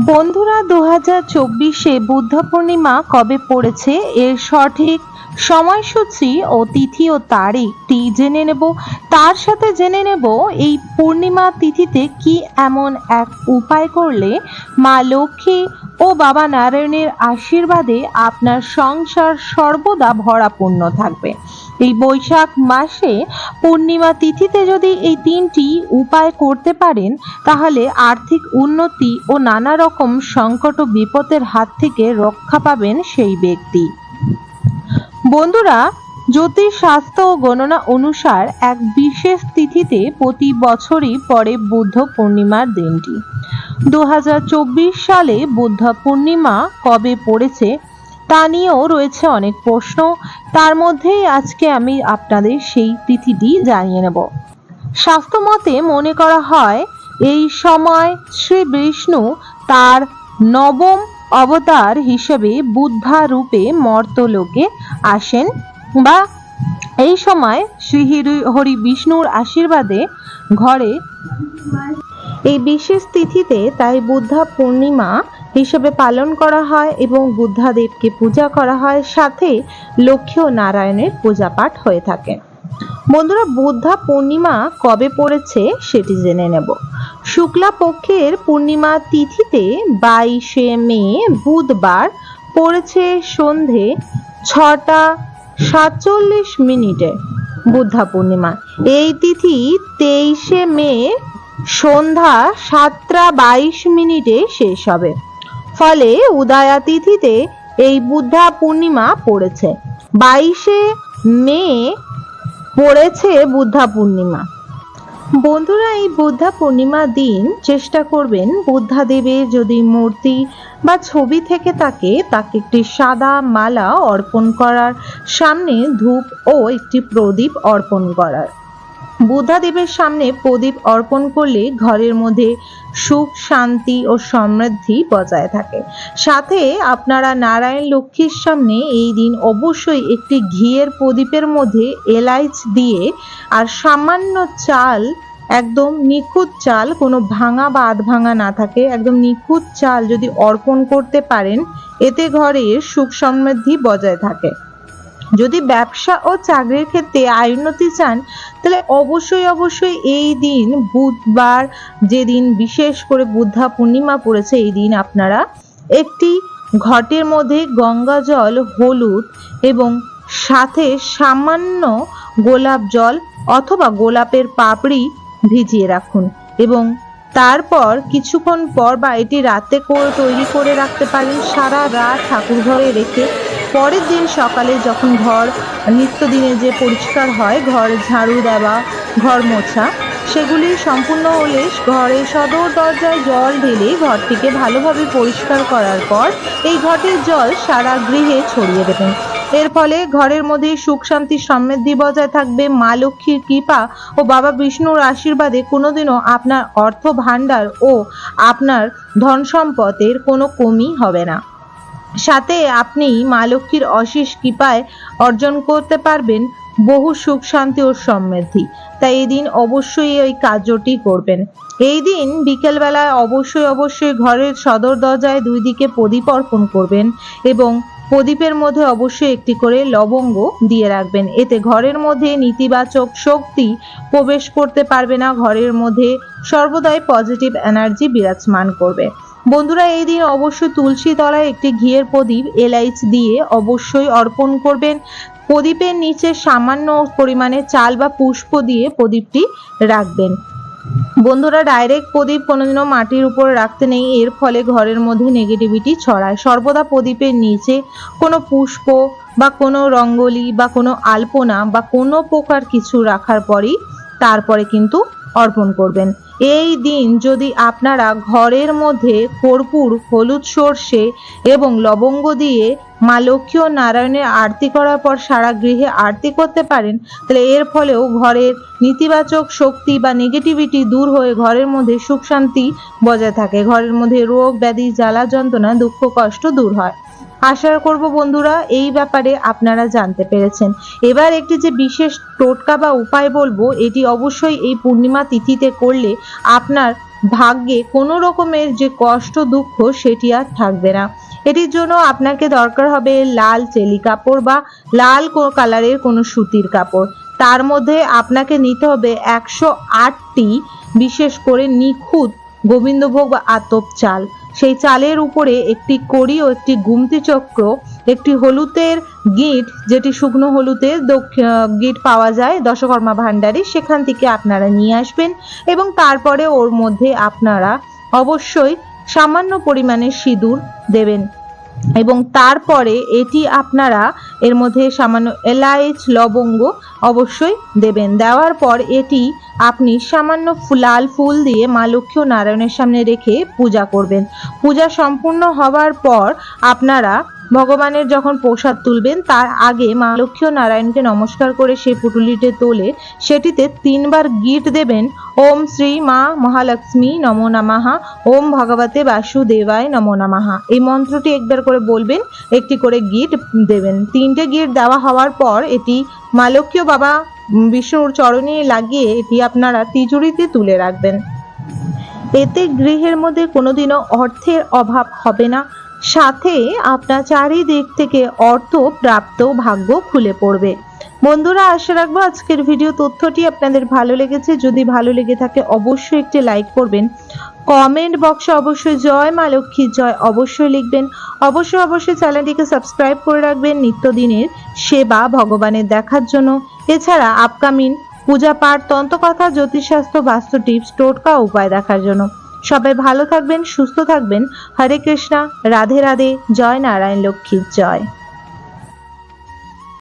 বন্ধুরা, 2024-এ বুদ্ধ পূর্ণিমা কবে পড়েছে এর সঠিক সময়সূচি ও তিথি ও তারিখটি জেনে নেব। তার সাথে জেনে নেব এই পূর্ণিমা তিথিতে কি এমন এক উপায় করলে মা লক্ষ্মী ও বাবা নারায়ণের আশীর্বাদে আপনার সংসার সর্বদা ভরাপূর্ণ থাকবে। এই বৈশাখ মাসে পূর্ণিমা তিথিতে যদি এই 3টি উপায় করতে পারেন, তাহলে আর্থিক উন্নতি ও নানা রকম সংকট ও বিপদের হাত থেকে রক্ষা পাবেন সেই ব্যক্তি। বন্ধুরা, জ্যোতিষ শাস্ত্র ও গণনা অনুসার এক বিশেষ তিথিতে প্রতি বছরই পড়ে বুদ্ধ পূর্ণিমার দিনটি। 2024 সালে বুদ্ধ পূর্ণিমা কবে পড়েছে তা নিয়েও রয়েছে অনেক প্রশ্ন। তার মধ্যেই আজকে আমি আপনাদের সেই তিথিটি জানিয়ে নেব। শাস্ত্রমতে মনে করা হয় এই সময় শ্রী বিষ্ণু তার নবম অবতার হিসেবে বুদ্ধা রূপে মর্তলোকে আসেন, বা এই সময় শ্রী হরি বিষ্ণুর আশীর্বাদে ঘরে এই বিশেষ তিথিতে তাই বুদ্ধা পূর্ণিমা হিসেবে পালন করা হয় এবং বুদ্ধাদেবকে পূজা করা হয়, সাথে লক্ষ্মী ও নারায়ণের পূজা পাঠ হয়ে থাকে। বন্ধুরা, বুদ্ধা পূর্ণিমা কবে পড়েছে সেটি জেনে নেব। শুক্লা পক্ষের পূর্ণিমা তিথিতে 22শে মে বুধবার পড়েছে সন্ধে 6টা 47 মিনিটে বুদ্ধা পূর্ণিমা। এই তিথি 23শে মে সন্ধ্যা 7টা 22 মিনিটে শেষ হবে। ফলে উদয়া তিথিতে এই বুদ্ধা পূর্ণিমা পড়েছে। 22শে মে পড়েছে বুদ্ধা পূর্ণিমা। বন্ধুরা, এই বুদ্ধা পূর্ণিমা দিন চেষ্টা করবেন বুদ্ধাদেবের যদি মূর্তি বা ছবি থেকে থাকে তাকে একটি সাদা মালা অর্পণ করার, সামনে ধূপ ও একটি প্রদীপ অর্পণ করার। বুদ্ধাদেবের সামনে প্রদীপ অর্পণ করলে ঘরের মধ্যে সুখ, শান্তি ও সমৃদ্ধি বজায় থাকে। সাথে আপনারা নারায়ণ লক্ষ্মীর সামনে এই দিন অবশ্যই একটি ঘিয়ের প্রদীপের মধ্যে এলাইচ দিয়ে আর সামান্য চাল, একদম নিখুঁত চাল, কোনো ভাঙা বা আধ ভাঙা না থাকে, একদম নিখুঁত চাল যদি অর্পণ করতে পারেন, এতে ঘরের সুখ সমৃদ্ধি বজায় থাকে। যদি ব্যবসা ও চাকরির ক্ষেত্রে আয় উন্নতি চান, তাহলে অবশ্যই এই দিন বুধবার, যেদিন বিশেষ করে বুদ্ধা পূর্ণিমা পড়েছে, এই দিন আপনারা একটি ঘটের মধ্যে গঙ্গা জল, হলুদ এবং সাথে সামান্য গোলাপ জল অথবা গোলাপের পাপড়ি ভিজিয়ে রাখুন এবং তারপর কিছুক্ষণ পর, বা এটি রাতে তৈরি করে রাখতে পারেন, সারা রাত ঠাকুর ঘরে রেখে পরের দিন সকালে যখন ঘর নিত্যদিনে যে পরিষ্কার হয়, ঘর ঝাড়ু দেওয়া, ঘর মোছা, সেগুলি সম্পূর্ণ হলে ঘরের সদর দরজায় জল ঢেলে ঘরটিকে ভালোভাবে পরিষ্কার করার পর এই ঘটের জল সারা গৃহে ছড়িয়ে দেবেন। এর ফলে ঘরের মধ্যে সুখ, শান্তি, সমৃদ্ধি বজায় থাকবে। মা লক্ষ্মীর কৃপা ও বাবা বিষ্ণুর আশীর্বাদে কোনোদিনও আপনার অর্থ ভাণ্ডার ও আপনার ধন সম্পদের কোনো কমি হবে না। সাথে আপনি মা লক্ষ্মীর অশেষ কৃপায় অর্জন করতে পারবেন বহু সুখ, শান্তি ও সমৃদ্ধি। তাই এই দিন অবশ্যই ওই কার্যটি করবেন। এই দিন বিকেলবেলায় অবশ্যই ঘরের সদর দরজায় 2 দিকে প্রদীপ অর্পণ করবেন এবং প্রদীপের মধ্যে অবশ্যই একটি করে লবঙ্গ দিয়ে রাখবেন। এতে ঘরের মধ্যে নেতিবাচক শক্তি প্রবেশ করতে পারবে না, ঘরের মধ্যে সর্বদাই পজিটিভ এনার্জি বিরাজমান করবে। বন্ধুরা, এই দিন অবশ্যই তুলসী তলায় একটি ঘিয়ের প্রদীপ এলাইচ দিয়ে অবশ্যই অর্পণ করবেন। প্রদীপের নিচে সামান্য পরিমাণে চাল বা পুষ্প দিয়ে প্রদীপটি রাখবেন। বন্ধুরা, ডাইরেক্ট প্রদীপ কোনোদিনও মাটির উপর রাখতে নেই, এর ফলে ঘরের মধ্যে নেগেটিভিটি ছড়ায়। সর্বদা প্রদীপের নিচে কোনো পুষ্প বা কোনো রঙ্গোলি বা কোনো আলপনা বা কোনো প্রকার কিছু রাখার পরেই তারপরে কিন্তু অর্পণ করবেন। এই দিন যদি আপনারা ঘরের মধ্যে কর্পূর, হলুদ, সর্ষে এবং লবঙ্গ দিয়ে মা লক্ষ্মী ও নারায়ণের আরতি করার পর সারা গৃহে আরতি করতে পারেন, তাহলে এর ফলেও ঘরের নেতিবাচক শক্তি বা নেগেটিভিটি দূর হয়ে ঘরের মধ্যে সুখ, শান্তি বজায় থাকে। ঘরের মধ্যে রোগ, ব্যাধি, জ্বালা, যন্ত্রণা, দুঃখ, কষ্ট দূর হয়। আশা করব বন্ধুরা এই ব্যাপারে আপনারা জানতে পেরেছেন। এবার একটি যে বিশেষ টোটকা বা উপায় বলবো, এটি অবশ্যই এই পূর্ণিমা তিথিতে করলে আপনার ভাগ্যে কোনো রকমের যে কষ্ট দুঃখ সেটি আর থাকবে না। এটির জন্য আপনাকে দরকার হবে লাল চেলি কাপড় বা লাল কালারের কোনো সুতির কাপড়। তার মধ্যে আপনাকে নিতে হবে 108টি বিশেষ করে নিখুঁত গোবিন্দভোগ বা আতপ চাল। সেই চালের উপরে একটি কড়ি ও একটি গুমতি চক্র, একটি হলুদের গিঁট, যেটি শুকনো হলুদের গিঁট পাওয়া যায় দশকর্মা ভাণ্ডারে, সেখান থেকে আপনারা নিয়ে আসবেন এবং তারপরে ওর মধ্যে আপনারা অবশ্যই সামান্য পরিমাণে সিঁদুর দেবেন এবং তারপরে এটি আপনারা এর মধ্যে সামান্য এলাচ লবঙ্গ অবশ্যই দেবেন। দেওয়ার পর এটি আপনি সামান্য লাল ফুল দিয়ে মা লক্ষ্মী ও নারায়ণের সামনে রেখে পূজা করবেন। পূজা সম্পূর্ণ হবার পর আপনারা ভগবানের যখন প্রসাদ তুলবেন তার আগে মা লক্ষ্মী ও নারায়ণকে নমস্কার করে সেই পুটুলিতে তোলে সেটিতে 3 বার গিট দেবেন। ওম শ্রী মা মহালক্ষ্মী নমো নমঃ, ওম ভগবতে বাসুদেবায় নমো নমঃ। এই মন্ত্রটি একবার করে বলবেন, একটি করে গিট দেবেন। 3টে গিট দেওয়া হওয়ার পর এটি মা লক্ষ্মী ও বাবা বিষ্ণুর চরণে লাগিয়ে এটি আপনারা তিজুরিতে তুলে রাখবেন। এতে গৃহের মধ্যে কোনোদিনও অর্থের অভাব হবে না, সাথে আপনার চারিদিক থেকে অর্থ প্রাপ্ত ভাগ্য খুলে পড়বে। বন্ধুরা, আশা রাখবো আজকের ভিডিও তথ্যটি আপনাদের ভালো লেগেছে। যদি ভালো লেগে থাকে অবশ্যই একটি লাইক করবেন। কমেন্ট বক্সে অবশ্যই জয় মা লক্ষ্মীর জয় অবশ্যই লিখবেন। অবশ্যই চ্যানেলটিকে সাবস্ক্রাইব করে রাখবেন নিত্যদিনের সেবা ভগবানের দেখার জন্য। এছাড়া আপকামিং পূজা পাঠ, তন্ত্রকথা, জ্যোতিষশাস্ত্র, বাস্তু টিপস, টোটকা উপায় দেখার জন্য। সবাই ভালো থাকবেন, সুস্থ থাকবেন। হরে কৃষ্ণা, রাধে রাধে, জয় নারায়ণ লক্ষ্মীর জয়।